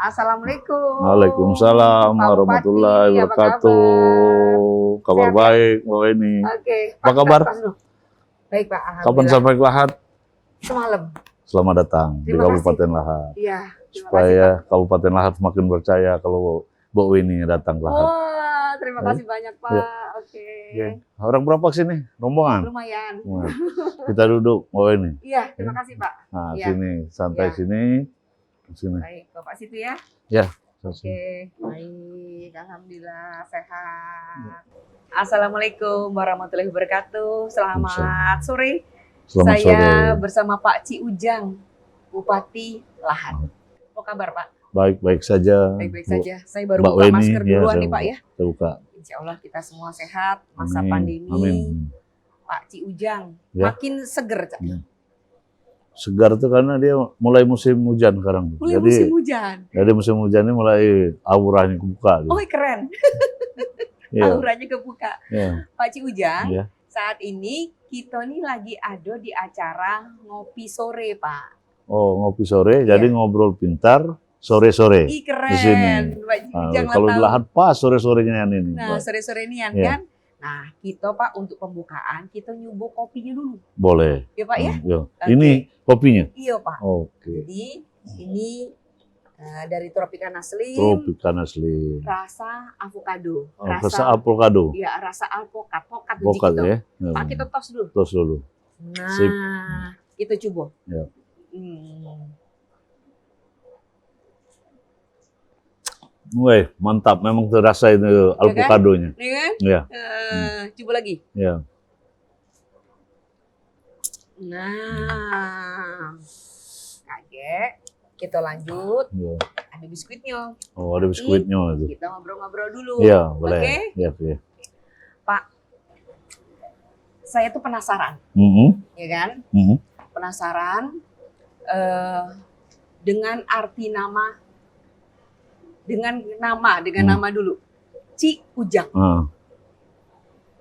Assalamualaikum. Waalaikumsalam Pak warahmatullahi Bupati, apa wabarakatuh. Kabar Sehat, baik, Mbak ini. Oke. Apa kabar? Baik, Pak. Kapan Alhamdulillah. sampai ke Lahat? Semalam. Selamat datang di Terima Kabupaten Lahat. Iya. Terima Supaya kasih, Pak. Kabupaten Lahat semakin percaya kalau Mbak Weni datang ke Lahat. Wah, terima kasih banyak, Pak. Ya. Oke. Oke. Orang berapa sini? Rombongan? Lumayan. Nah, kita duduk, Mbak Weni. Iya, terima kasih, Pak. Nah, Iya. sini, santai Iya. sini. Sini. Baik, Bapak situ ya. Ya. Oke, baik. Alhamdulillah sehat. Assalamualaikum warahmatullahi wabarakatuh. Selamat sore. Selamat Saya sore. bersama Pak Ci Ujang, Bupati Lahat. Apa kabar, Pak? Baik-baik saja. Baik-baik Bu. saja. Saya baru Mbak buka Weni, masker duluan saya nih, Pak ya. Kita buka. Insya Allah kita semua sehat masa Amin. pandemi. Amin. Pak Ci Ujang Ya. makin seger, Cak. Segar tuh karena dia mulai musim hujan sekarang. Mulai musim hujan. Jadi musim hujan ini mulai auranya kebuka. Gitu. Oh, keren. Iya. Auranya kebuka. Iya. Pak Ci Ujang, Iya. saat ini kita nih lagi ada di acara ngopi sore, Pak. Oh, ngopi sore, Iya. jadi ngobrol pintar sore-sore. Ih, keren. Di sini. Pak Ci Nah, Ujang kalau tahu. di Lahat pas sore-sorenya ini. Nah, Mbak. sore-sore ini Iya. kan. Nah, kita Pak untuk pembukaan kita nyubuk kopinya dulu. Boleh. Ya Pak ya? Iya. Oke. Ini kopinya. Iya Pak. Oke. Jadi ini dari Tropicana Slim, Tropicana Slim. rasa avocado. Oh, rasa avocado. Iya, rasa alpukat. Pokat Vokat gitu. ya. Pak, kita tos dulu. Tos dulu. Nah, Sip. kita coba. Ya. Wih, mantap. Memang terasa itu avokadonya. Nih kan? Iya. Coba lagi. Iya. Nah, kaget. Kita lanjut. Iya. Ada biskuitnya. Oh, ada biskuitnya itu. Kita ngobrol-ngobrol dulu. Iya, boleh. Oke? Iya, iya. Pak, saya tuh penasaran, ya kan? Penasaran dengan arti nama, dengan nama dulu, Ci Ujang.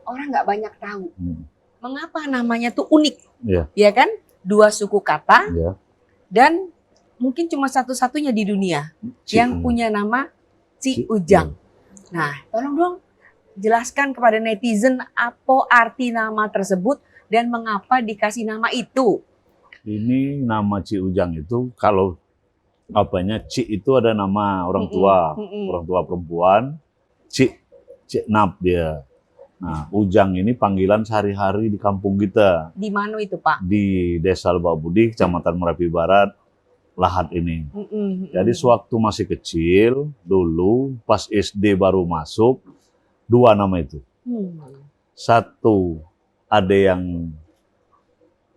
Orang nggak banyak tahu. Mengapa namanya tuh unik, Iya. ya kan? Dua suku kata Iya. dan mungkin cuma satu-satunya di dunia yang punya nama Ci Ujang. Nah, tolong dong jelaskan kepada netizen apa arti nama tersebut dan mengapa dikasih nama itu. Ini nama Ci Ujang itu kalau apanya Ci itu ada nama orang tua, orang tua perempuan. Ci Nap dia. Nah, Ujang ini panggilan sehari-hari di kampung kita. Di mana itu, Pak? Di Desa Lebak Budi, Kecamatan Merapi Barat, Lahat ini. Jadi sewaktu masih kecil, dulu pas SD baru masuk, dua nama itu. Satu, ada yang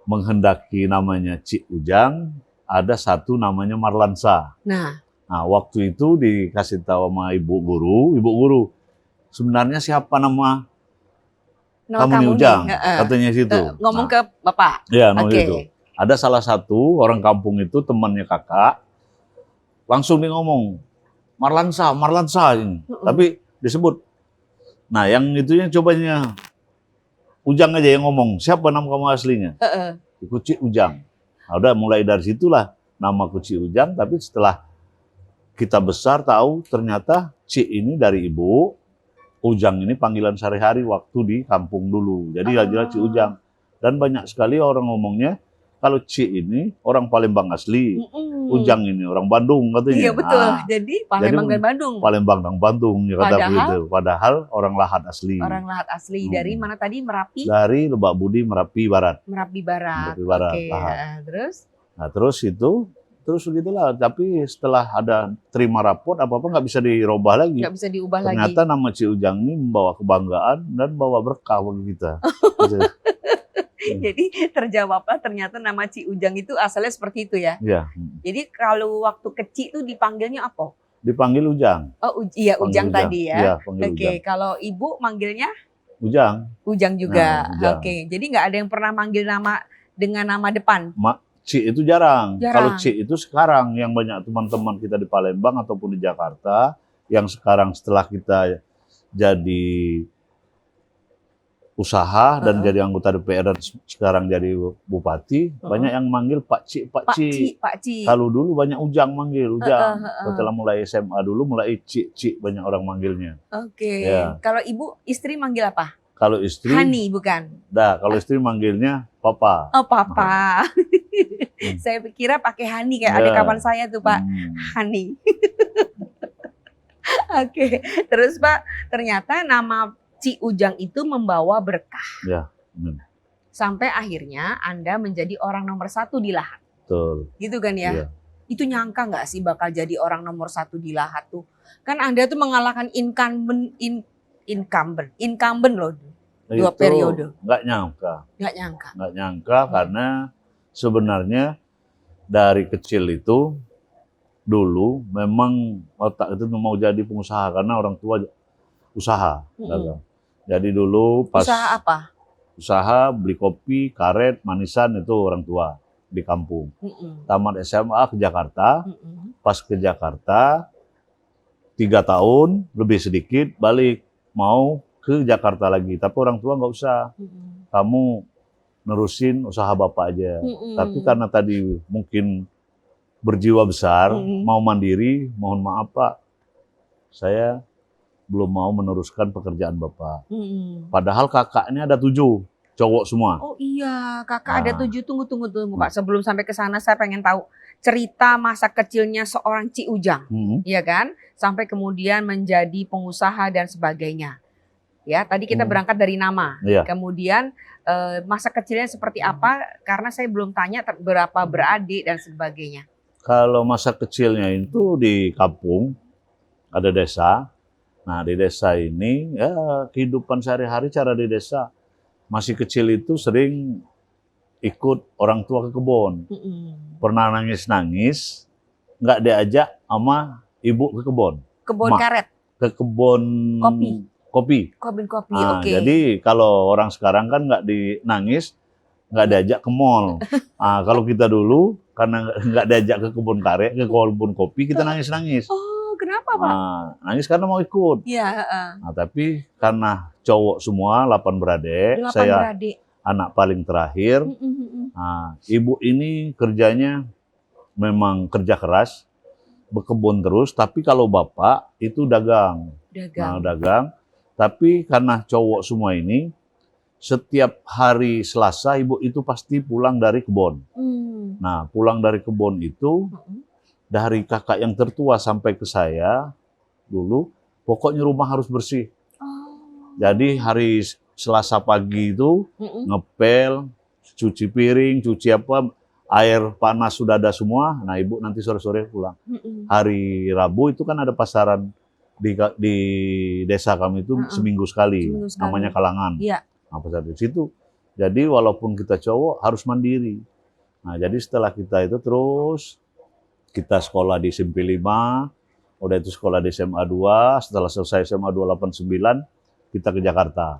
menghendaki namanya Ci Ujang, ada satu namanya Marlansa. Nah, waktu itu dikasih tahu sama ibu guru, sebenarnya siapa nama kamu nih Ujang? Katanya situ. Ngomong ke Bapak? Iya, ngomong itu. Ada salah satu orang kampung itu temannya kakak, langsung dia ngomong, Marlansa ini. Tapi disebut. Nah, yang itunya cobanya Ujang aja yang ngomong, siapa nama kamu aslinya? Ci Ujang. Nah, udah mulai dari situlah nama Ci Ujang, tapi setelah kita besar tahu ternyata Ci ini dari ibu, Ujang ini panggilan sehari-hari waktu di kampung dulu. Jadi jelas Ci Ujang. Dan banyak sekali orang ngomongnya, kalau Ci ini orang Palembang asli, Ujang ini orang Bandung katanya. Iya betul, jadi Palembang dan Bandung. Palembang dan Bandung, ya kata begitu. Padahal orang Lahat asli. Orang Lahat asli, dari mana tadi? Merapi? Dari Lebak Budi, Merapi Barat. Merapi Barat, Oke. Terus? Nah terus begitulah. Tapi setelah ada terima rapot, apa-apa nggak bisa dirubah lagi. Nggak bisa diubah lagi. Ternyata nama Ci Ujang ini membawa kebanggaan dan bawa berkah bagi kita. Jadi terjawablah ternyata nama Ci Ujang itu asalnya seperti itu ya? Iya. Jadi kalau waktu kecil itu dipanggilnya apa? Dipanggil Ujang. Oh iya, Ujang tadi ya? Iya, panggil Oke, Ujang. kalau ibu manggilnya? Ujang. Ujang juga. Nah, Ujang. Oke, jadi nggak ada yang pernah manggil nama dengan nama depan? Ci itu jarang. Kalau Jarang. Ci itu sekarang yang banyak teman-teman kita di Palembang ataupun di Jakarta yang sekarang setelah kita jadi usaha dan jadi anggota DPR dan sekarang jadi bupati, banyak yang manggil Pak Cik, Pak Cik. Pak Cik. Kalau dulu banyak Ujang manggil, Ujang. Setelah mulai SMA dulu mulai Cik, Cik banyak orang manggilnya. Oke. Ya. Kalau ibu istri manggil apa? Kalau istri, Hani bukan? kalau istri manggilnya Papa. Oh, Papa. Saya kira pakai Hani kayak adik kapan saya tuh, Pak. Hani. Oke. Terus Pak, ternyata nama Ci Ujang itu membawa berkah. Ya. Sampai akhirnya Anda menjadi orang nomor 1 di Lahat. Betul. Gitu kan ya? Iya. Itu nyangka nggak sih bakal jadi orang nomor 1 di Lahat tuh? Kan Anda tuh mengalahkan incumbent loh. 2 periode. Nggak nyangka. Nggak nyangka. Nggak nyangka karena sebenarnya dari kecil itu dulu memang otak itu mau jadi pengusaha karena orang tua usaha. Jadi dulu pas usaha apa? Usaha beli kopi, karet, manisan itu orang tua di kampung. Tamat SMA ke Jakarta. Pas ke Jakarta 3 tahun lebih sedikit balik mau ke Jakarta lagi. Tapi orang tua nggak usah. Kamu nerusin usaha bapak aja. Tapi karena tadi mungkin berjiwa besar, mau mandiri, mohon maaf Pak, saya belum mau meneruskan pekerjaan bapak. Padahal kakaknya ada 7, cowok semua. Oh iya, kakak ada 7. Tunggu Pak. Sebelum sampai ke sana saya pengen tahu cerita masa kecilnya seorang Ci Ujang, ya kan? Sampai kemudian menjadi pengusaha dan sebagainya. Ya, tadi kita berangkat dari nama. Kemudian masa kecilnya seperti apa? Karena saya belum tanya berapa beradik dan sebagainya. Kalau masa kecilnya itu di kampung, ada desa. Nah di desa ini ya kehidupan sehari-hari cara di desa. Masih kecil itu sering ikut orang tua ke kebun. Pernah nangis-nangis, nggak diajak sama ibu ke kebun. Kebun karet? Ke kebun kopi. Kebun kopi, Nah, oke. jadi kalau orang sekarang kan nggak nangis, nggak diajak ke mall. Nah, kalau kita dulu karena nggak diajak ke kebun karet, ke kebun kopi, kita nangis-nangis. Oh, kenapa Pak? Nah, nangis karena mau ikut. Iya. Nah, tapi karena cowok semua 8 beradik, 8 saya beradik. anak paling terakhir. Nah, ibu ini kerjanya memang kerja keras, berkebun terus. Tapi kalau bapak itu dagang. Nah, dagang. Tapi karena cowok semua ini, setiap hari Selasa ibu itu pasti pulang dari kebun. Nah, pulang dari kebun itu, dari kakak yang tertua sampai ke saya dulu, pokoknya rumah harus bersih. Jadi hari Selasa pagi itu ngepel, cuci piring, cuci apa, air panas sudah ada semua. Nah ibu nanti sore-sore pulang. Hari Rabu itu kan ada pasaran di desa kami itu seminggu sekali, namanya Kalangan. Nah, pasar di situ. Jadi walaupun kita cowok harus mandiri. Nah jadi setelah kita itu terus kita sekolah di SMP 5, udah itu sekolah di SMA 2, setelah selesai SMA 289, kita ke Jakarta.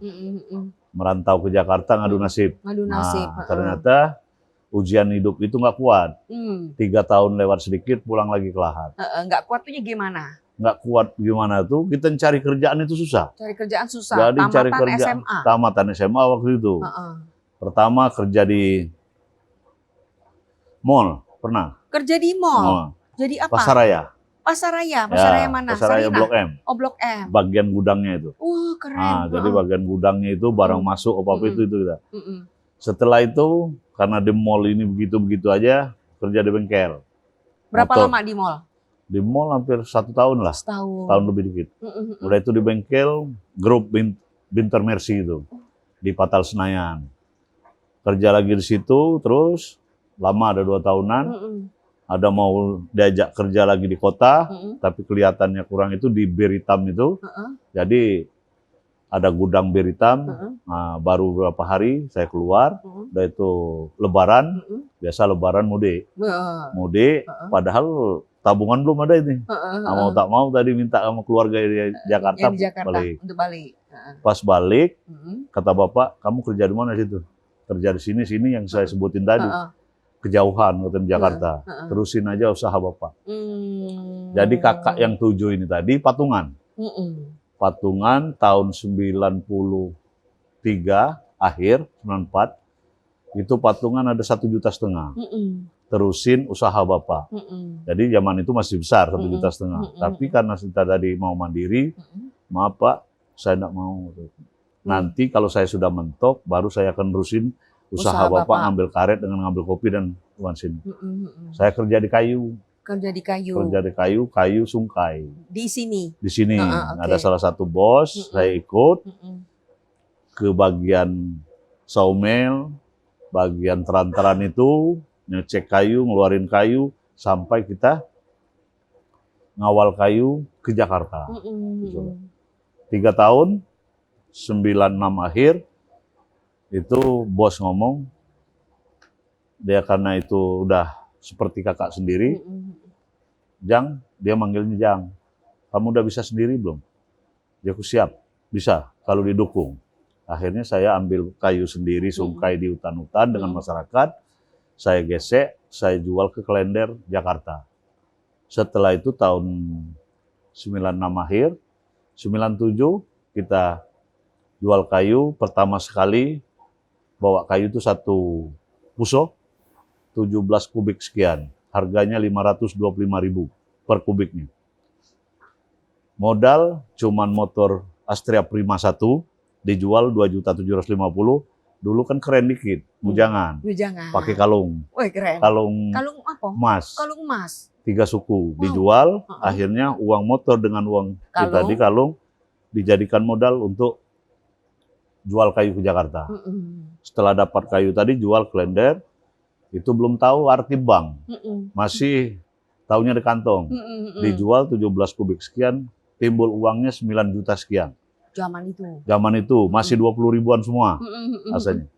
Merantau ke Jakarta ngadu nasib. Nah, ternyata ujian hidup itu nggak kuat. 3 tahun lewat sedikit, pulang lagi ke Lahat. Nggak kuat tuh gimana? Nggak kuat gimana tuh, kita cari kerjaan itu susah. Cari kerjaan susah, jadi cari kerjaan, SMA? Tamatan SMA waktu itu. Pertama kerja di mall, pernah. Kerja di mall? Jadi apa? Pasaraya. Pasaraya? Pasaraya mana? Pasaraya Blok M. Oh, Blok M. Bagian gudangnya itu. Keren. Nah, jadi bagian gudangnya itu barang masuk apa-apa itu kita. Setelah itu, karena di mall ini begitu-begitu aja, kerja di bengkel. Berapa lama di mall? Di mall hampir 1 tahun lah. Tahun lebih dikit. Udah itu di bengkel, grup Binter Mercy itu. Di Patal Senayan. Kerja lagi di situ, terus lama ada 2 tahunan. Ada mau diajak kerja lagi di kota, tapi kelihatannya kurang itu di Beritam itu. Jadi ada gudang Beritam. Nah, baru beberapa hari saya keluar, udah itu Lebaran, biasa Lebaran mudik. Mudik, padahal tabungan belum ada ini. Mau tak mau tadi minta sama keluarga di Jakarta, balik. Untuk balik. Pas balik, kata bapak, kamu kerja di mana situ? Kerja di sini yang saya sebutin tadi. Kejauhan di Jakarta, terusin aja usaha bapak. Jadi kakak yang 7 ini tadi patungan. Patungan tahun 94 akhir 94 itu patungan ada 1,5 juta. Terusin usaha Bapak. Jadi zaman itu masih besar 1,5 juta. Tapi karena kita tadi mau mandiri, maaf Pak, saya tidak mau. Nanti kalau saya sudah mentok, baru saya akan terusin usaha Bapak ngambil karet dengan ngambil kopi dan uang sini. Saya kerja di kayu. Kerja di kayu. Kerja di kayu sungkai. Di sini. Di sini ada salah satu bos, saya ikut ke bagian sawmill, bagian teran-teran itu, ngecek kayu, ngeluarin kayu, sampai kita ngawal kayu ke Jakarta. 3 tahun, 96 akhir, itu bos ngomong, dia karena itu udah seperti kakak sendiri, Jang, dia manggilnya Jang, kamu udah bisa sendiri belum? Dia aku siap, bisa, kalau didukung. Akhirnya saya ambil kayu sendiri, sungkai di hutan-hutan dengan masyarakat, saya gesek, saya jual ke Klender, Jakarta. Setelah itu tahun 96 akhir, 97 kita jual kayu, pertama sekali bawa kayu itu 1 puso, 17 kubik sekian. Harganya 525.000 per kubiknya. Modal cuman motor Astrea Prima 1, dijual 2.750.000. Dulu kan keren dikit, bujangan. Pakai kalung. Wih, keren. Kalung apa? Emas. Kalung emas. 3 suku. Dijual, akhirnya uang motor dengan uang kita di kalung dijadikan modal untuk jual kayu ke Jakarta. Setelah dapat kayu tadi, jual Klender. Itu belum tahu arti bank. Masih tahunya di kantong. Dijual 17 kubik sekian, timbul uangnya 9 juta sekian. Zaman itu masih 20 ribuan semua rasanya.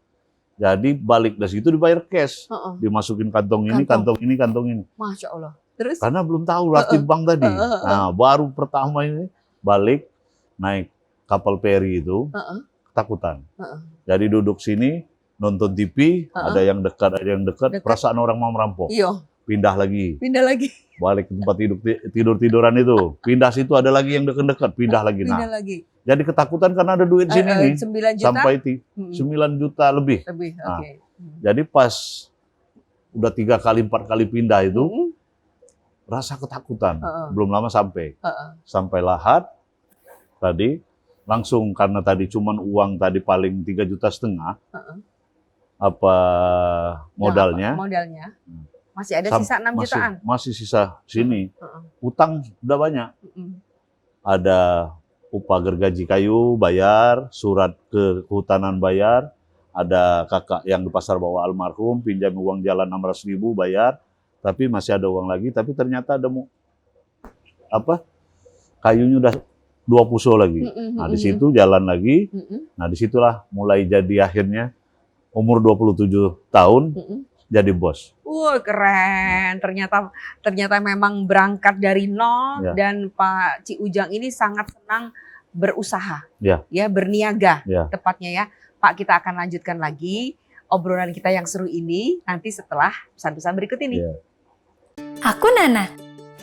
Jadi balik dari situ dibayar cash, dimasukin kantong ini, kantong ini, kantong ini. Masya Allah. Terus? Karena belum tahu arti bank tadi. Nah, baru pertama ini balik naik kapal feri itu, ketakutan. Jadi duduk sini nonton TV, ada yang dekat, perasaan orang mau merampok. Iya. Pindah lagi. Balik ke tempat tiduran itu. Pindah situ ada lagi yang dekat-dekat, pindah lagi. Jadi ketakutan karena ada duit sini nih. 9 juta? Sampai 9 juta lebih. Nah, jadi pas udah 3 kali 4 kali pindah itu, rasa ketakutan. Belum lama sampai. Sampai Lahat tadi, langsung karena tadi cuman uang tadi paling 3,5 juta. Apa modalnya? Masih ada sisa 6 jutaan. Masih sisa sini. Utang udah banyak. Ada upah gergaji kayu bayar, surat ke kehutanan bayar, ada kakak yang di pasar bawah almarhum pinjam uang jalan 600.000 bayar, tapi masih ada uang lagi, tapi ternyata ada kayunya udah 2 puso lagi. Nah di situ jalan lagi. Nah disitulah mulai jadi akhirnya umur 27 tahun jadi bos. Keren. Ternyata memang berangkat dari nol dan Pak Ci Ujang ini sangat senang berusaha. Ya, berniaga tepatnya ya. Pak, kita akan lanjutkan lagi obrolan kita yang seru ini nanti setelah pesan-pesan berikut ini. Aku Nana.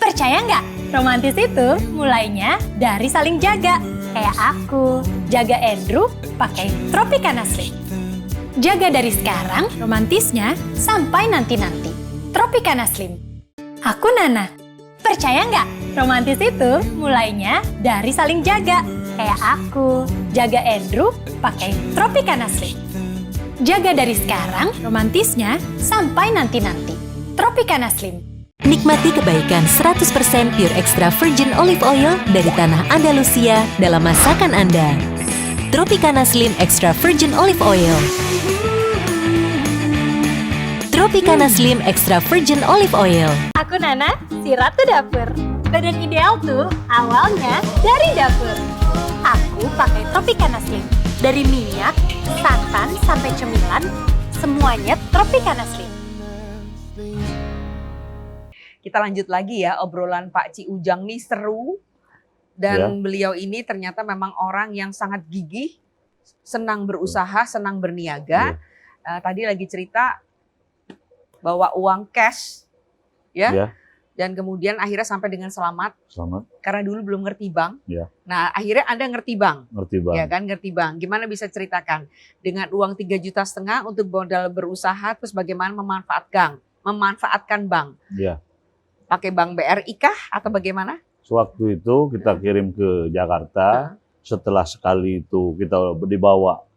Percaya nggak? Romantis itu mulainya dari saling jaga. Kayak aku, jaga Andrew pakai Tropicana Slim. Jaga dari sekarang, romantisnya sampai nanti-nanti. Tropicana Slim. Aku Nana. Percaya nggak? Romantis itu mulainya dari saling jaga. Kayak aku, jaga Andrew pakai Tropicana Slim. Jaga dari sekarang, romantisnya sampai nanti-nanti. Tropicana Slim. Nikmati kebaikan 100% pure extra virgin olive oil dari tanah Andalusia dalam masakan Anda. Tropicana Slim Extra Virgin Olive Oil. Tropicana Slim Extra Virgin Olive Oil. Aku Nana, si Ratu Dapur. Badan ideal tuh awalnya dari dapur. Aku pakai Tropicana Slim. Dari minyak, santan, sampai cemilan, semuanya Tropicana Slim. Kita lanjut lagi ya, obrolan Pak Ci Ujang nih seru. Dan beliau ini ternyata memang orang yang sangat gigih, senang berusaha, senang berniaga. Tadi lagi cerita bawa uang cash, Dan kemudian akhirnya sampai dengan selamat Selamat, karena dulu belum ngerti bank. Ya. Nah, akhirnya Anda ngerti bank. ngerti Bang. Ya kan, ngerti bank. Gimana bisa ceritakan dengan uang 3,5 juta untuk modal berusaha, terus bagaimana memanfaatkan bank? Ya. Pakai bank BRI kah atau bagaimana? Sewaktu itu kita kirim ke Jakarta, setelah sekali itu kita dibawa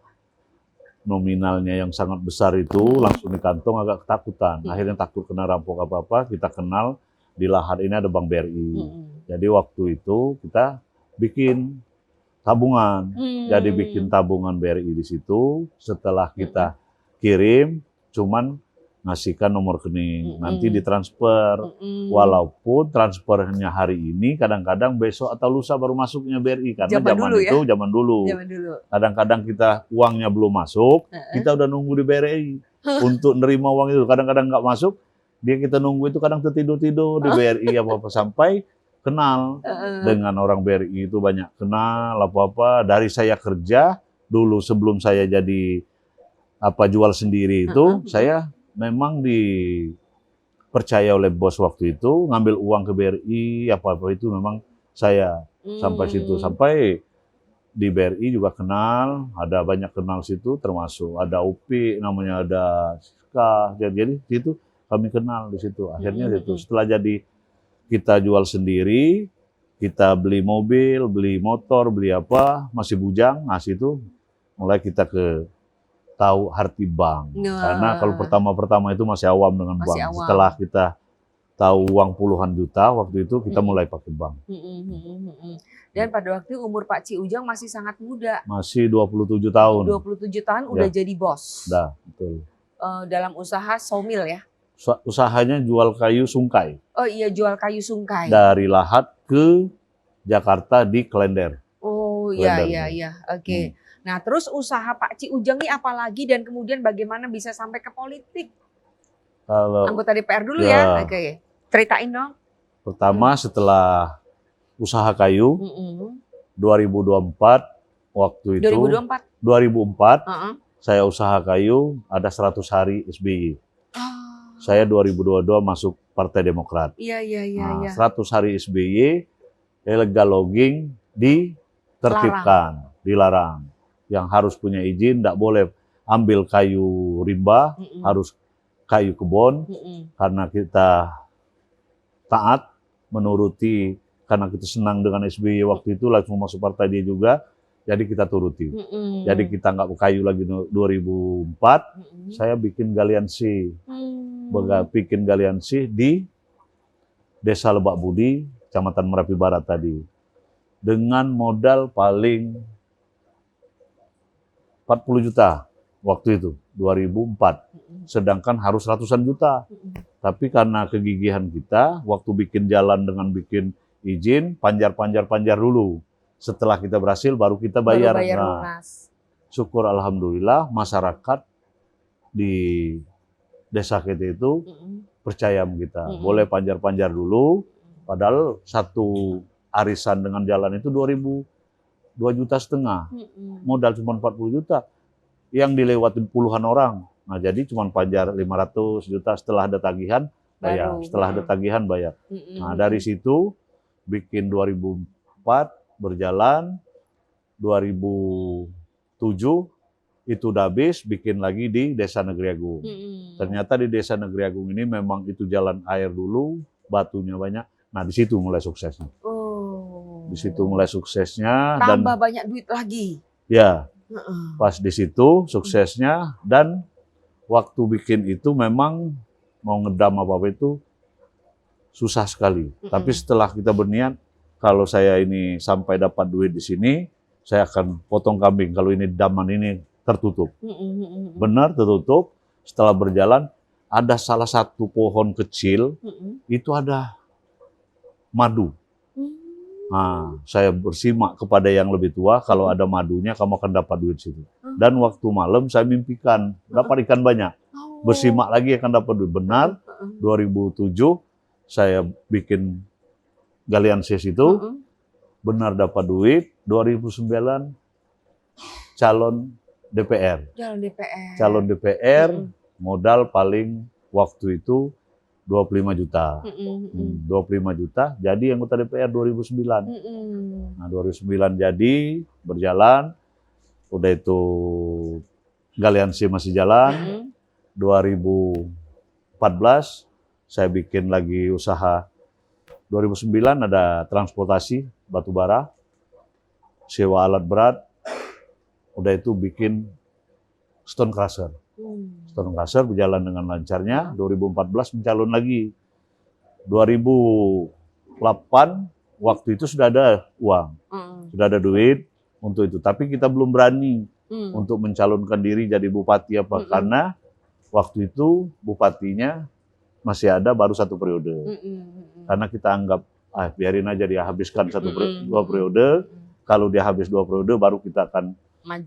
nominalnya yang sangat besar itu langsung di kantong agak ketakutan. Akhirnya takut kena rampok apa-apa, kita kenal di Lahad ini ada Bank BRI. Jadi waktu itu kita bikin tabungan. Jadi bikin tabungan BRI di situ. Setelah kita kirim, cuman ngasihkan nomor rekening. Nanti ditransfer. Walaupun transfernya hari ini, kadang-kadang besok atau lusa baru masuknya BRI. Karena Zaman dulu ya? zaman dulu. Zaman dulu. Kadang-kadang kita uangnya belum masuk, kita udah nunggu di BRI untuk nerima uang itu. Kadang-kadang nggak masuk, dia kita nunggu itu kadang tertidur-tidur di BRI apa-apa sampai kenal dengan orang BRI itu banyak kenal apa-apa. Dari saya kerja dulu sebelum saya jadi jual sendiri itu, saya memang dipercaya oleh bos waktu itu ngambil uang ke BRI apa-apa itu memang saya sampai situ sampai di BRI juga kenal, ada banyak kenal situ termasuk ada UPI namanya, ada Siska, jadi situ kami kenal di situ. Akhirnya situ setelah jadi kita jual sendiri, kita beli mobil, beli motor, beli apa, masih bujang, nah situ mulai kita tahu arti bank. Karena kalau pertama-pertama itu masih awam dengan bank. Awam. Setelah kita tahu uang puluhan juta, waktu itu kita mulai pakai bank. Dan pada waktu umur Pak Ci Ujang masih sangat muda. Masih 27 tahun. 27 tahun udah jadi bos. Dah, betul. Dalam usaha sawmill ya? Usahanya jual kayu sungkai. Oh iya, jual kayu sungkai. Dari Lahad ke Jakarta di Klender. Oh iya, iya. Oke. Nah, terus usaha Pak Ci Ujang ini apa lagi dan kemudian bagaimana bisa sampai ke politik? Kalau Anggota DPR dulu ya. Oke. Ceritain dong. pertama setelah usaha kayu 2024 waktu itu 2004 saya usaha kayu ada 100 hari SBY. Saya 2022 masuk Partai Demokrat. Iya. 100 hari SBY, illegal logging ditertibkan, dilarang. Yang harus punya izin, tidak boleh ambil kayu rimba, harus kayu kebun, karena kita taat, menuruti, karena kita senang dengan SBY waktu itu, langsung masuk partai dia juga, jadi kita turuti. Jadi kita nggak kayu lagi 2004, saya bikin galian C. Bikin galian C di Desa Lebak Budi, Kecamatan Merapi Barat tadi. Dengan modal paling 40 juta waktu itu, 2004. Sedangkan harus ratusan juta. Tapi karena kegigihan kita, waktu bikin jalan dengan bikin izin, panjar dulu. Setelah kita berhasil, baru kita bayar. Lunas. Syukur Alhamdulillah, masyarakat di desa kita itu percaya sama kita. Boleh panjar dulu, padahal satu arisan dengan jalan itu 2,5 juta. Modal cuma 40 juta. Yang dilewatin puluhan orang. Nah, jadi cuma panjar 500 juta setelah ada tagihan, bayar. Setelah ada tagihan, bayar. Nah, dari situ bikin 2004 berjalan, 2007 itu udah habis, bikin lagi di Desa Negeri Agung. Ternyata di Desa Negeri Agung ini memang itu jalan air dulu, batunya banyak. Nah, di situ mulai suksesnya. Di situ mulai suksesnya. Tambah banyak duit lagi. Ya, pas di situ suksesnya. Dan waktu bikin itu memang mau ngedam apa-apa itu susah sekali. Tapi setelah kita berniat, kalau saya ini sampai dapat duit di sini, saya akan potong kambing. Kalau ini daman ini tertutup. Benar tertutup. Setelah berjalan, ada salah satu pohon kecil, itu ada madu. Nah, saya bersimak kepada yang lebih tua, kalau ada madunya kamu akan dapat duit situ. Dan waktu malam saya mimpikan dapat ikan banyak. Bersimak lagi akan dapat duit. Benar, 2007 saya bikin galian ses itu, benar dapat duit. 2009 calon DPR. Calon DPR, modal paling waktu itu 25 juta. 25 juta jadi anggota DPR 2009. Nah, 2009 jadi berjalan, udah itu galiansi masih jalan. 2014 saya bikin lagi usaha. 2009 ada transportasi batubara, sewa alat berat, udah itu bikin stone crusher. Stone crusher berjalan dengan lancarnya. 2014 mencalon lagi. 2008 waktu itu sudah ada uang, sudah ada duit untuk itu. Tapi kita belum berani untuk mencalonkan diri jadi bupati apa, karena waktu itu bupatinya masih ada baru 1 periode. Karena kita anggap biarin aja dia habiskan 2 periode. Kalau dia habis 2 periode baru kita akan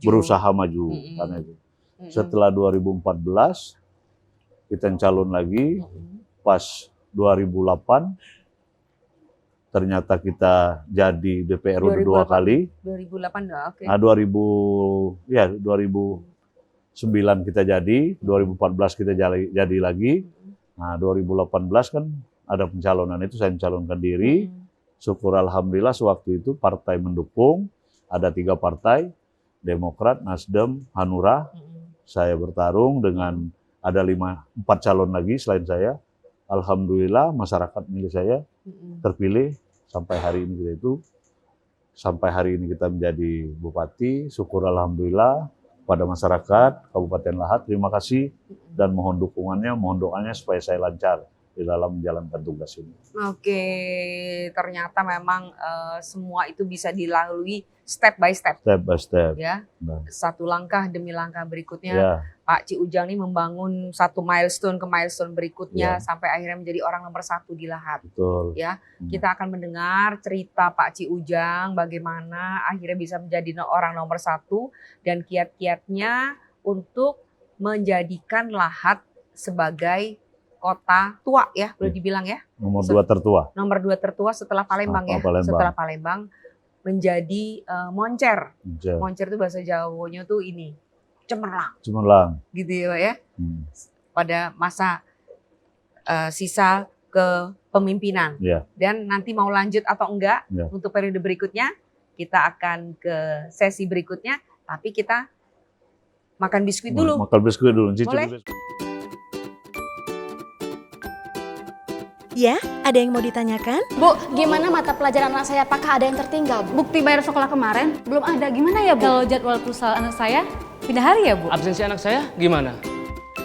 berusaha maju. Karena itu. Setelah 2014 kita calon lagi, pas 2008 ternyata kita jadi DPR udah 2 kali. 2008 dah, oke. Nah, 2009 kita jadi, 2014 kita jadi lagi. Nah, 2018 kan ada pencalonan itu, saya mencalonkan diri. Syukur alhamdulillah sewaktu itu partai mendukung, ada 3 partai, Demokrat, Nasdem, Hanura. Saya bertarung dengan ada 4 calon lagi selain saya. Alhamdulillah masyarakat milih saya, terpilih sampai hari ini kita menjadi bupati. Syukur alhamdulillah pada masyarakat Kabupaten Lahat, terima kasih dan mohon doanya supaya saya lancar di dalam menjalankan tugas ini. Oke, ternyata memang semua itu bisa dilalui step by step. Step by step. Ya, satu langkah demi langkah berikutnya. Ya. Pak Ci Ujang ini membangun satu milestone ke milestone berikutnya sampai akhirnya menjadi orang nomor 1 di Lahat. Betul. Ya, kita akan mendengar cerita Pak Ci Ujang bagaimana akhirnya bisa menjadi orang nomor 1 dan kiat-kiatnya untuk menjadikan Lahat sebagai kota tua ya, boleh dibilang ya. Nomor 2 tertua. Nomor 2 tertua setelah Palembang ya. Setelah Palembang menjadi moncer. Moncer itu bahasa Jawanya tuh ini. Cemerlang. Gitu ya Pak ya. Pada masa sisa kepemimpinan. Dan nanti mau lanjut atau enggak untuk periode berikutnya, kita akan ke sesi berikutnya, tapi kita makan biskuit dulu. Makan biskuit dulu. Boleh? Ya, ada yang mau ditanyakan? Bu, gimana mata pelajaran anak saya? Apakah ada yang tertinggal? Bukti bayar sekolah kemarin belum ada. Gimana ya, Bu? Kalau jadwal perusahaan anak saya pindah hari ya, Bu? Absensi anak saya gimana?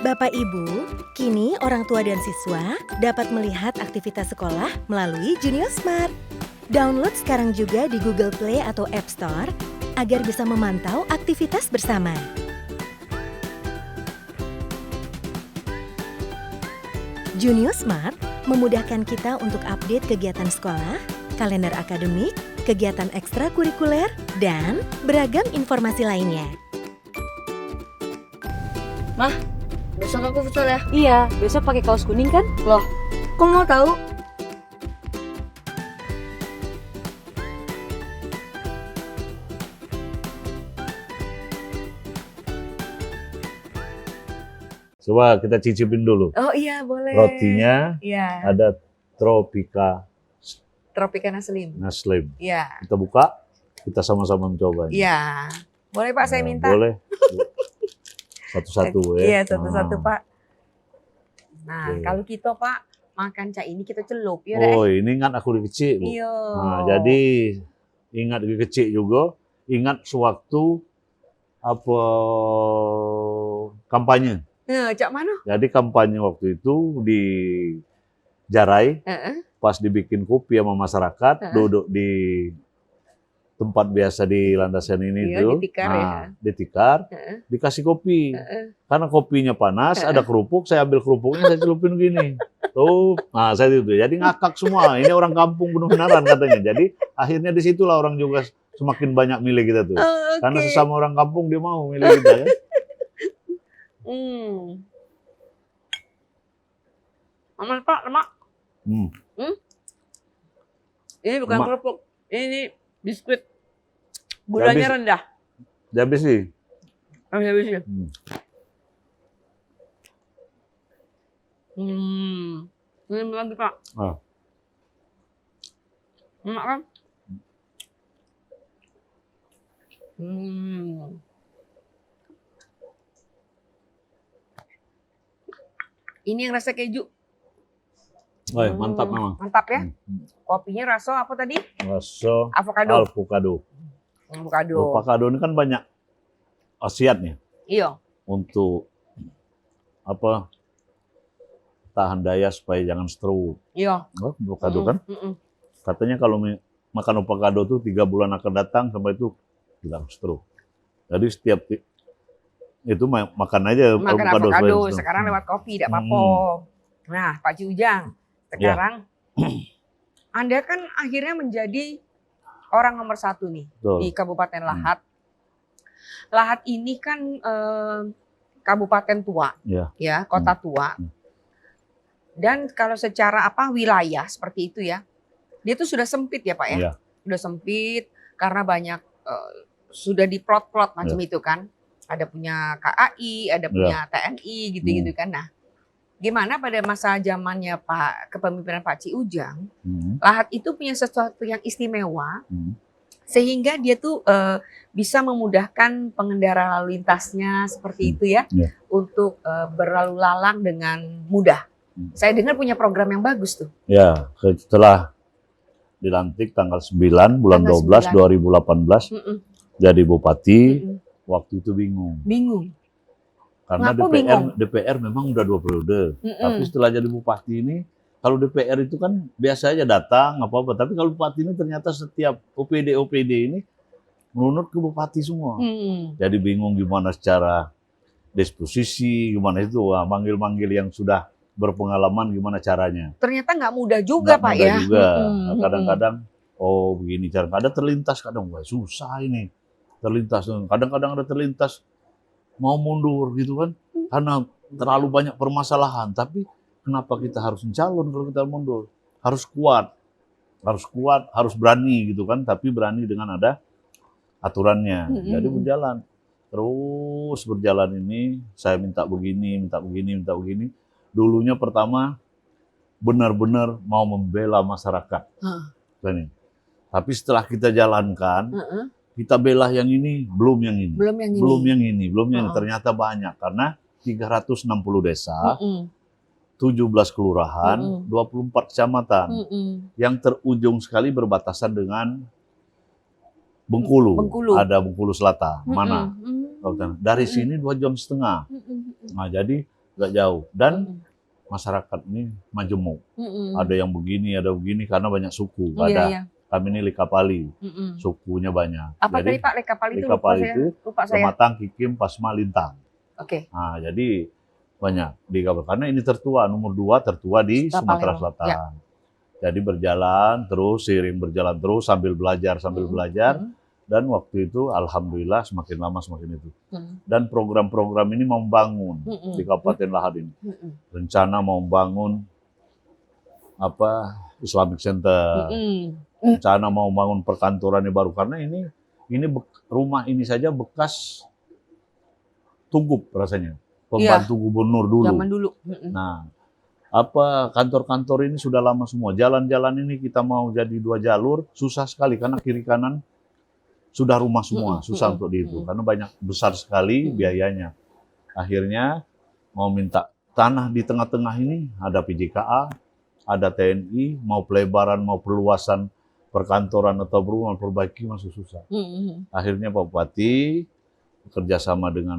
Bapak Ibu, kini orang tua dan siswa dapat melihat aktivitas sekolah melalui Junior Smart. Download sekarang juga di Google Play atau App Store agar bisa memantau aktivitas bersama. Junior Smart memudahkan kita untuk update kegiatan sekolah, kalender akademik, kegiatan ekstrakurikuler, dan beragam informasi lainnya. Mah, besok aku futsal ya? Iya, besok pakai kaos kuning kan? Loh, kok mau tahu? Coba kita cicipin dulu. Oh iya, boleh. Rotinya ada Tropicana Slim. Slim. Iya. Kita buka, kita sama-sama mencoba. Iya. Boleh Pak, saya minta. Boleh. Satu-satu ya. Iya, satu-satu Pak. Nah, kalau kita Pak makan cak ini kita celup ya. Oh, ini ingat aku di kecil. Iya. Nah, jadi ingat di kecil juga, ingat sewaktu kampanye. Cak mana? Jadi kampanye waktu itu di Jarai, pas dibikin kopi sama masyarakat, duduk di tempat biasa di landasan ini tuh, ditikar, dikasih kopi. Karena kopinya panas, ada kerupuk, saya ambil kerupuknya, saya celupin gini. Tuh, nah saya itu. Jadi ngakak semua. Ini orang kampung benar-benaran katanya. Jadi akhirnya disitulah orang juga semakin banyak milih kita tuh. Karena sesama orang kampung dia mau milih kita ya. Aman Pak, lemak. Ini bukan kerupuk, ini biskuit. Gulanya rendah. Habis sih. Minum lagi Pak. Ah. Enak kan? Hmm. Ini yang rasa keju. Mantap memang. Mantap ya. Hmm. Kopinya rasa apa tadi? Rasa Avocado. avocado. Avocado. Avocado ini kan banyak khasiatnya Iya. untuk apa? Tahan daya supaya jangan stroke. Iya. Avocado kan? Mm-mm. Katanya kalau makan avocado tuh 3 bulan akan datang sampai itu hilang stroke. Jadi setiap itu makan aja Makan avocado. avocado. supaya Sekarang lewat kopi, tidak apa-apa. Nah, Pak Ci Ujang, sekarang Anda kan akhirnya menjadi orang nomor 1 nih Betul. di Kabupaten Lahat. Lahat ini kan kabupaten tua, Ya. ya, kota tua. Dan kalau secara wilayah seperti itu ya, dia tuh sudah sempit ya Pak ya, Iya. sudah sempit karena banyak sudah diplot-plot macam itu kan. Ada punya KAI, ada punya TNI gitu-gitu kan. Nah, gimana pada masa zamannya kepemimpinan Pak Ci Ujang, Lahat itu punya sesuatu yang istimewa sehingga dia tuh bisa memudahkan pengendara lalu lintasnya seperti itu ya, untuk berlalu lalang dengan mudah. Saya dengar punya program yang bagus tuh. Ya, setelah dilantik tanggal 9 bulan Tanggal 12 2018 jadi bupati, waktu itu bingung. Karena Ngapa bingung? DPR memang udah 2 periode. Tapi setelah jadi bupati ini, kalau DPR itu kan biasa aja datang apa-apa, tapi kalau bupati ini ternyata setiap OPD ini menurut ke bupati semua. Jadi bingung gimana secara disposisi, gimana itu, manggil-manggil yang sudah berpengalaman gimana caranya. Ternyata nggak mudah juga Nggak Pak mudah ya. juga. Nah, kadang-kadang begini cara. Ada terlintas kadang susah ini. Terlintas. Kadang-kadang ada terlintas mau mundur gitu kan. Karena terlalu banyak permasalahan. Tapi kenapa kita harus mencalon kalau kita mundur? Harus kuat. Harus berani gitu kan. Tapi berani dengan ada aturannya. Jadi berjalan. Terus berjalan ini, saya minta begini. Dulunya pertama benar-benar mau membela masyarakat. Tapi setelah kita jalankan, kita bela yang ini, belum yang ini. Ternyata banyak karena 360 desa, 17 kelurahan, 24 kecamatan. Yang terujung sekali berbatasan dengan Bengkulu. Ada Bengkulu Selatan. Mana? Dari sini 2,5 jam. Nah, jadi nggak jauh. Dan masyarakat ini majemuk. Ada yang begini, ada begini karena banyak suku. Kami ini Likapali, sukunya banyak. Apa jadi, tadi Pak Likapali itu? Likapali itu lupa saya. Pematang, Kikim, Pasma, Lintang. Oke. Nah, jadi banyak di Likapali. Karena ini tertua, nomor 2 tertua di Sumatera Selatan. Ya. Jadi berjalan terus, seiring berjalan terus sambil belajar. Dan waktu itu alhamdulillah semakin lama semakin itu. Dan program-program ini membangun di Kabupaten Lahat ini. Rencana mau membangun Islamic Center. Rencana mau membangun perkantoran yang baru karena ini rumah ini saja bekas Tugub rasanya. Pembantu gubernur dulu. Zaman dulu. Nah, kantor-kantor ini sudah lama semua. Jalan-jalan ini kita mau jadi 2 jalur susah sekali karena kiri kanan sudah rumah semua, susah untuk itu karena banyak besar sekali biayanya. Akhirnya mau minta tanah di tengah-tengah ini ada PJKA, ada TNI, mau pelebaran, mau perluasan perkantoran atau perumahan perbaiki masih susah. Akhirnya Pak Bupati bekerja sama dengan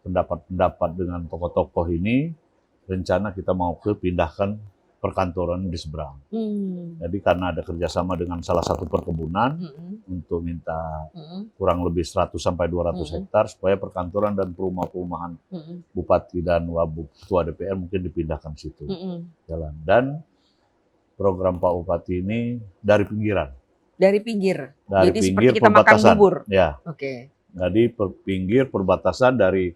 pendapat dengan tokoh-tokoh ini, rencana kita mau pindahkan perkantoran di seberang. Jadi karena ada kerjasama dengan salah satu perkebunan untuk minta kurang lebih 100 sampai 200 hektar supaya perkantoran dan perumahan bupati dan ketua DPR mungkin dipindahkan situ. Jalan. Dan program Pak Bupati ini dari pinggiran. Dari pinggir. Dari Jadi pinggir seperti kita makan perbatasan. bubur. Ya. Oke. Jadi pinggir perbatasan dari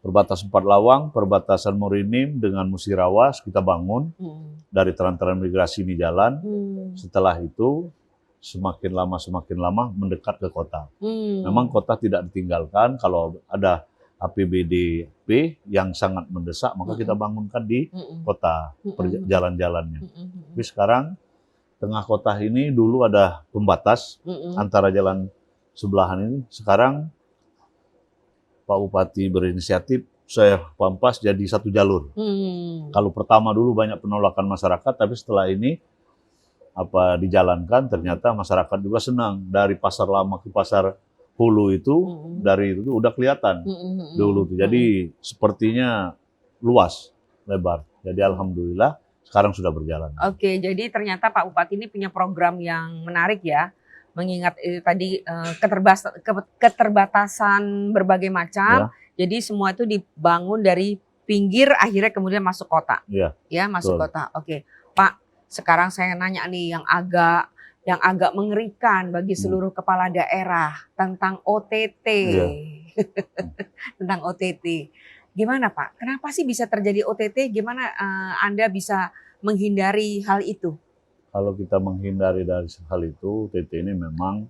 perbatasan Empat Lawang, perbatasan Morinim dengan Musirawas kita bangun dari teran-teran migrasi ini jalan. Setelah itu semakin lama mendekat ke kota. Memang kota tidak ditinggalkan kalau ada APBDP yang sangat mendesak, maka kita bangunkan di kota jalan-jalannya. Tapi sekarang tengah kota ini dulu ada pembatas antara jalan sebelahan ini. Sekarang Pak Bupati berinisiatif, saya pampas jadi satu jalur. Kalau pertama dulu banyak penolakan masyarakat, tapi setelah ini dijalankan, ternyata masyarakat juga senang. Dari pasar lama ke pasar Hulu itu, dari itu udah kelihatan dulu tuh. Jadi sepertinya luas, lebar. Jadi alhamdulillah sekarang sudah berjalan. Oke, jadi ternyata Pak Bupati ini punya program yang menarik ya. Mengingat tadi keterbatasan berbagai macam. Jadi semua itu dibangun dari pinggir, akhirnya kemudian masuk kota. Iya. Ya, masuk Betul. kota. Oke, Pak. Sekarang saya nanya nih yang agak mengerikan bagi seluruh kepala daerah tentang OTT. Iya. Tentang OTT. Gimana Pak? Kenapa sih bisa terjadi OTT? Gimana Anda bisa menghindari hal itu? Kalau kita menghindari dari hal itu, OTT ini memang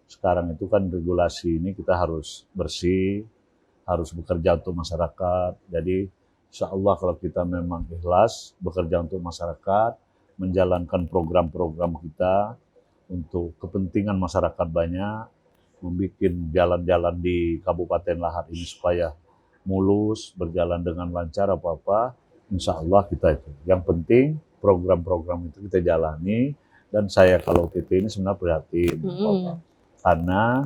sekarang itu kan regulasi ini kita harus bersih, harus bekerja untuk masyarakat. Jadi insya Allah kalau kita memang ikhlas bekerja untuk masyarakat, menjalankan program-program kita untuk kepentingan masyarakat banyak, membuat jalan-jalan di Kabupaten Lahat ini supaya mulus, berjalan dengan lancar apa-apa, insya Allah kita itu. Yang penting program-program itu kita jalani, dan saya kalau OTT ini sebenarnya prihatin, karena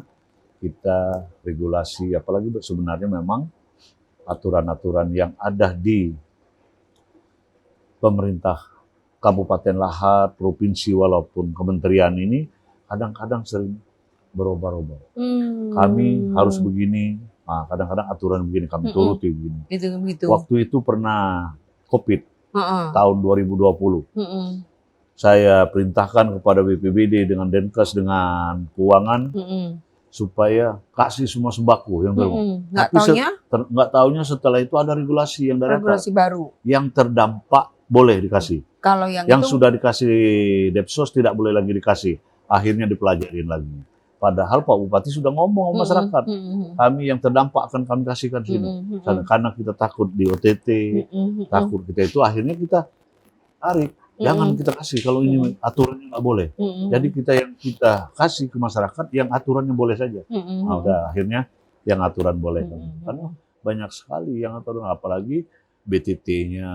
kita regulasi, apalagi sebenarnya memang aturan-aturan yang ada di pemerintah Kabupaten Lahat, provinsi walaupun kementerian ini kadang-kadang sering berubah-ubah. Kami harus begini, kadang-kadang aturan begini kami turuti begini. Gitu. Waktu itu pernah COVID tahun 2020. Saya perintahkan kepada BPBD dengan Denkes dengan keuangan supaya kasih semua sembako yang nggak taunya setelah itu ada regulasi yang baru yang terdampak boleh dikasih. Kalau yang sudah dikasih Depsos tidak boleh lagi dikasih. Akhirnya dipelajarin lagi. Padahal Pak Bupati sudah ngomong sama masyarakat, kami yang terdampak akan kami kasihkan sini. Karena kita takut di OTT, takut kita itu, akhirnya kita tarik. Jangan kita kasih kalau ini aturannya nggak boleh. Jadi kita kasih ke masyarakat yang aturannya boleh saja. Nah, udah akhirnya yang aturan boleh. Karena banyak sekali yang aturan, apalagi BTT-nya,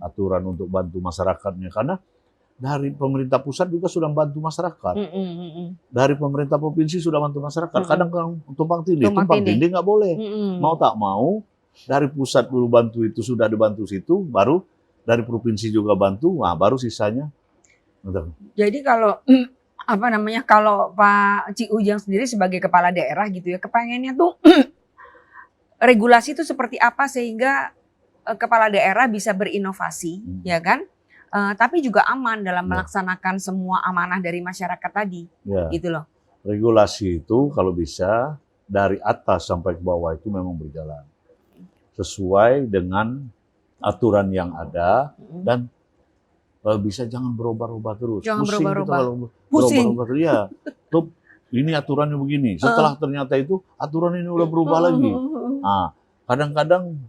aturan untuk bantu masyarakatnya. Karena dari pemerintah pusat juga sudah bantu masyarakat. Dari pemerintah provinsi sudah bantu masyarakat. Kadang tumpang tindih nggak boleh. Mau tak mau, dari pusat dulu bantu itu sudah dibantu situ, baru dari provinsi juga bantu, baru sisanya. Jadi kalau kalau Pak Ci Ujang sendiri sebagai kepala daerah gitu ya, kepengennya tuh regulasi itu seperti apa sehingga kepala daerah bisa berinovasi, ya kan? Tapi juga aman dalam melaksanakan semua amanah dari masyarakat tadi, gitu loh. Regulasi itu kalau bisa dari atas sampai ke bawah itu memang berjalan sesuai dengan aturan yang ada, dan kalau bisa jangan berubah-ubah terus. Jangan berubah-ubah. Berubah-ubah terus. Ya, ini aturannya begini. Setelah ternyata itu aturan ini udah berubah lagi. Kadang-kadang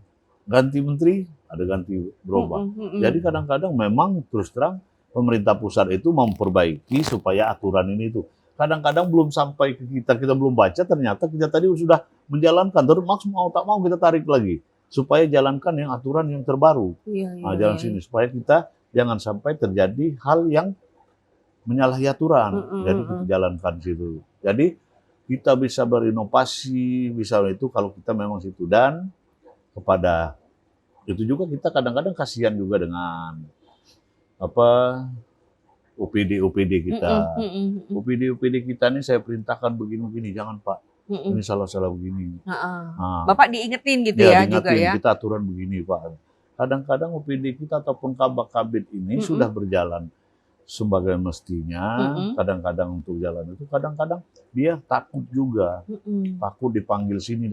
ganti menteri, ada ganti berubah. Jadi kadang-kadang memang terus terang pemerintah pusat itu memperbaiki supaya aturan ini itu. Kadang-kadang belum sampai ke kita belum baca, ternyata kita tadi sudah menjalankan. Terus mau tak mau kita tarik lagi supaya jalankan yang aturan yang terbaru. Jalan sini supaya kita jangan sampai terjadi hal yang menyalahi aturan. Jadi kita jalankan situ. Jadi kita bisa berinovasi, bisa itu kalau kita memang situ. Dan kepada itu juga kita kadang-kadang kasihan juga dengan OPD kita. OPD kita ini saya perintahkan begini-begini, jangan Pak. Ini salah-salah begini. Bapak diingetin gitu ya juga ya. Kita aturan begini Pak. Kadang-kadang OPD kita ataupun kabak-kabit ini sudah berjalan sebagai mestinya. Kadang-kadang untuk jalan itu, kadang-kadang dia takut juga. Takut dipanggil sini.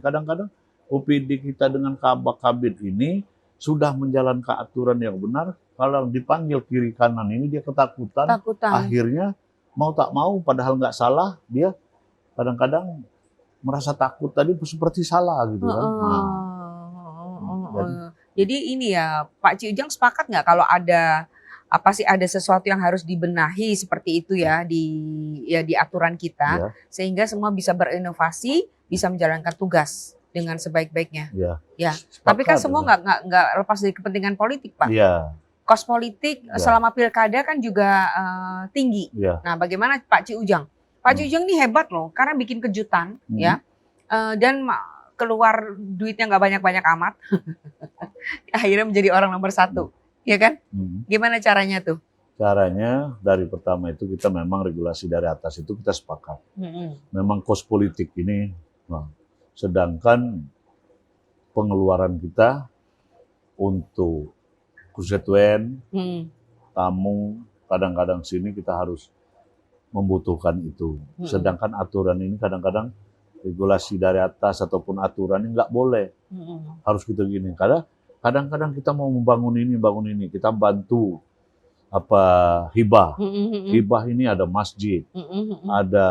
Kadang-kadang OPD kita dengan kabak-kabit ini sudah menjalankan aturan yang benar. Kalau dipanggil kiri kanan ini dia ketakutan. Akhirnya mau tak mau padahal nggak salah, dia kadang-kadang merasa takut tadi seperti salah gitu kan. Jadi ini ya Pak Ci Ujang sepakat nggak kalau ada ada sesuatu yang harus dibenahi seperti itu ya di aturan kita Ya. sehingga semua bisa berinovasi, bisa menjalankan tugas dengan sebaik-baiknya. Ya. Tapi kan Sepakat, semua nggak lepas dari kepentingan politik, Pak. Iya, Kos politik selama pilkada kan juga tinggi. iya. Nah, bagaimana Pak Ci Ujang? Pak Ci Ujang ini hebat loh, karena bikin kejutan ya, dan keluar duitnya nggak banyak-banyak amat, akhirnya menjadi orang nomor 1, ya kan? Gimana caranya tuh? Caranya dari pertama itu kita memang regulasi dari atas itu kita sepakat. Memang kos politik ini, sedangkan pengeluaran kita untuk konstituen, tamu, kadang-kadang sini kita harus membutuhkan itu. Sedangkan aturan ini kadang-kadang regulasi dari atas ataupun aturan ini nggak boleh. Harus kita gini. Karena kadang-kadang kita mau bangun ini, kita bantu hibah. Hibah ini ada masjid, ada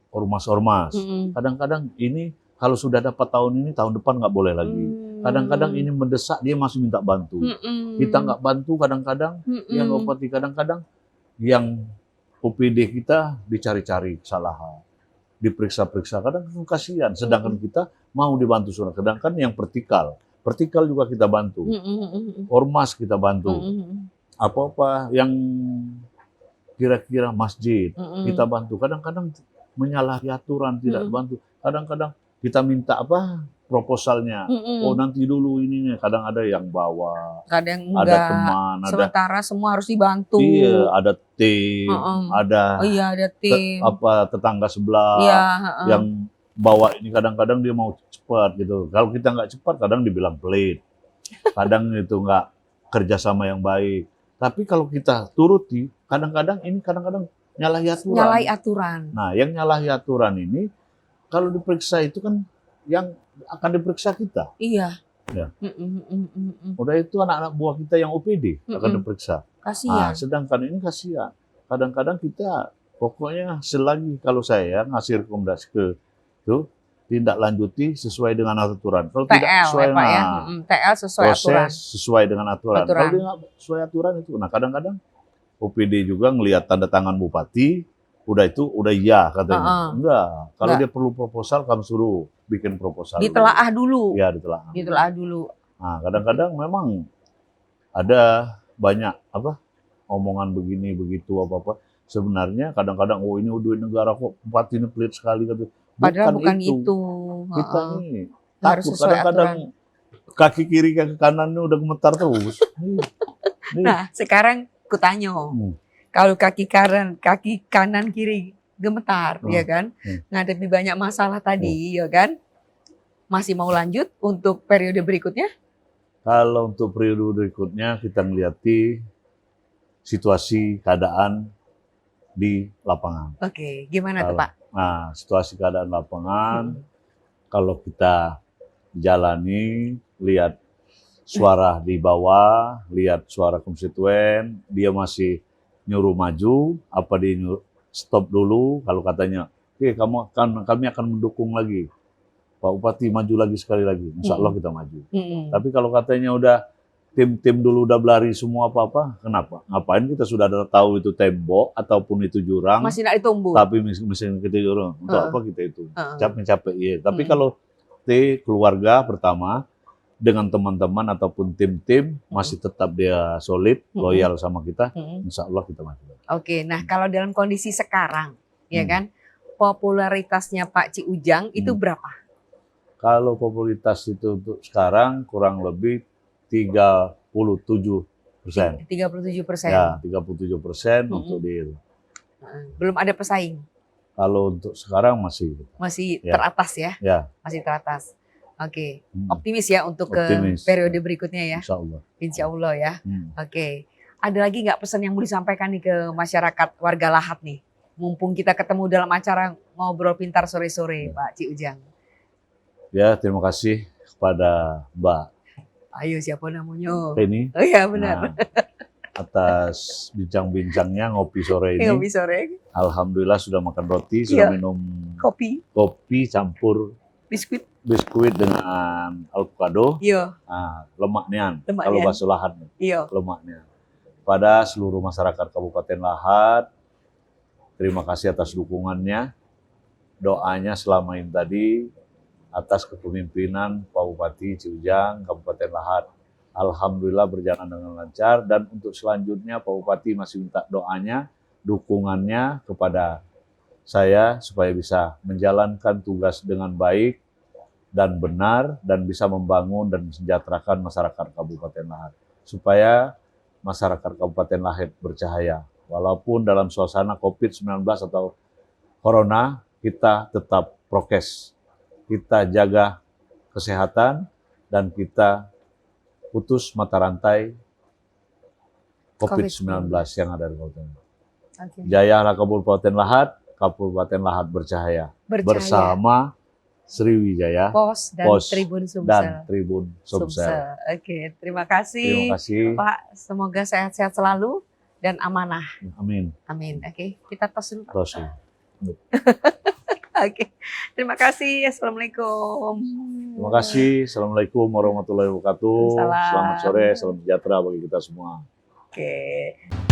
ormas-ormas. Kadang-kadang ini kalau sudah dapat tahun ini, tahun depan nggak boleh lagi. Kadang-kadang ini mendesak, dia masih minta bantu. Kita nggak bantu kadang-kadang, yang opati kadang-kadang, yang OPD kita dicari-cari kesalahan, diperiksa-periksa, kadang kasihan. Sedangkan kita mau dibantu, sedangkan yang vertikal juga kita bantu, ormas kita bantu, apa-apa yang kira-kira masjid kita bantu. Kadang-kadang menyalahi aturan, tidak bantu. Kadang-kadang kita minta proposalnya. Oh nanti dulu ininya. Kadang ada yang bawa, kadang ada enggak. teman, Sementara semua harus dibantu. Iya, ada tim, ada ada tim. Tetangga sebelah yang bawa ini. Kadang-kadang dia mau cepat gitu. Kalau kita nggak cepat, kadang dibilang pelit. Kadang itu nggak kerjasama yang baik. Tapi kalau kita turuti, kadang-kadang nyalahi aturan. Nyalahi aturan. Nah, yang nyalahi aturan ini, kalau diperiksa itu kan yang akan diperiksa kita. Iya. Ya. Udah itu anak-anak buah kita yang OPD akan diperiksa. Kasihan. Sedangkan ini kasihan. Kadang-kadang kita pokoknya selagi kalau saya ngasih rekomendasi ke itu tindak lanjuti sesuai dengan aturan. Kalau tidak sesuai TL sesuai aturan. Sesuai dengan aturan. Kalau dia nggak sesuai aturan itu, nah kadang-kadang OPD juga ngelihat tanda tangan bupati, udah iya katanya. Enggak. Kalau dia perlu proposal, kamu suruh bikin proposal. Ditelaah dulu. Iya, ditelaah. Ditelaah dulu. Nah, kadang-kadang memang ada banyak omongan begini begitu apa-apa. Sebenarnya kadang-kadang ini duit negara kok bupati ini pelit sekali gitu. Padahal bukan itu. Kita nih harus takut. sesuai Kadang-kadang kaki kiri kaki kanan ini udah gemetar terus. Nah, sekarang kutanya. Kalau kaki kanan kiri gemetar, ya kan? Ngadepi banyak masalah tadi, ya kan? Masih mau lanjut untuk periode berikutnya? Kalau untuk periode berikutnya kita melihat situasi keadaan di lapangan. Oke, gimana tuh Pak? Nah, situasi keadaan lapangan, kalau kita jalani, lihat suara di bawah, lihat suara konstituen, dia masih nyuruh maju, dia nyuruh stop dulu. Kalau katanya, kami akan mendukung lagi, Pak Bupati maju lagi sekali lagi, insya Allah kita maju. Tapi kalau katanya udah tim dulu udah berlari semua apa-apa, kenapa? Ngapain kita sudah tahu itu tembok ataupun itu jurang, masih tidak ditumbuh. Tapi mesin kita jurang, untuk apa kita itu? Capek-capek, iya. Tapi kalau keluarga pertama, dengan teman-teman ataupun tim-tim masih tetap dia solid, loyal sama kita, insya Allah kita maju. Oke, nah kalau dalam kondisi sekarang, ya kan, popularitasnya Pak Ci Ujang itu berapa? Kalau popularitas itu untuk sekarang kurang lebih 37%. 37%. Ya, 37% untuk dia. Belum ada pesaing. Kalau untuk sekarang masih teratas ya? Ya. Masih teratas. Oke, optimis ya untuk ke periode berikutnya ya? Insya Allah. Insya Allah ya. Oke, ada lagi nggak pesan yang mau disampaikan nih ke masyarakat warga Lahat nih? Mumpung kita ketemu dalam acara ngobrol pintar sore-sore, Pak Ci Ujang. Ya, terima kasih kepada Mbak. Ayo, siapa namanya? Penny. Oh iya benar. atas bincang-bincangnya ngopi sore ini. Ngopi sore, Alhamdulillah sudah makan roti, sudah Iya. minum kopi, campur biskuit. biskuit dengan avocado. Iya, Lemak nian. Lemak Kalau nian. bahasa Lahat, iya. lemak nian. Pada seluruh masyarakat Kabupaten Lahat, terima kasih atas dukungannya, doanya selama ini tadi atas kepemimpinan Pak Bupati Ciujang, Kabupaten Lahat. Alhamdulillah berjalan dengan lancar, dan untuk selanjutnya Pak Bupati masih minta doanya, dukungannya kepada saya supaya bisa menjalankan tugas dengan baik dan benar dan bisa membangun dan mensejahterakan masyarakat Kabupaten Lahat. Supaya masyarakat Kabupaten Lahat bercahaya. Walaupun dalam suasana COVID-19 atau Corona, kita tetap prokes. Kita jaga kesehatan dan kita putus mata rantai COVID-19 yang ada di Kabupaten. Oke. Jayalah Kabupaten Lahat, Kabupaten Lahat bercahaya. Bersama Sriwijaya Pos dan Pos Tribun Sumsel. dan Tribun Sumsel. Oke, terima kasih. Terima kasih. Pak, semoga sehat-sehat selalu dan amanah. Amin. Amin. Oke, kita tos dulu, Pak. Terus. Oke, terima kasih. Assalamualaikum. Terima kasih. Assalamualaikum warahmatullahi wabarakatuh. Waalaikumsalam. Selamat sore, salam sejahtera bagi kita semua. Oke.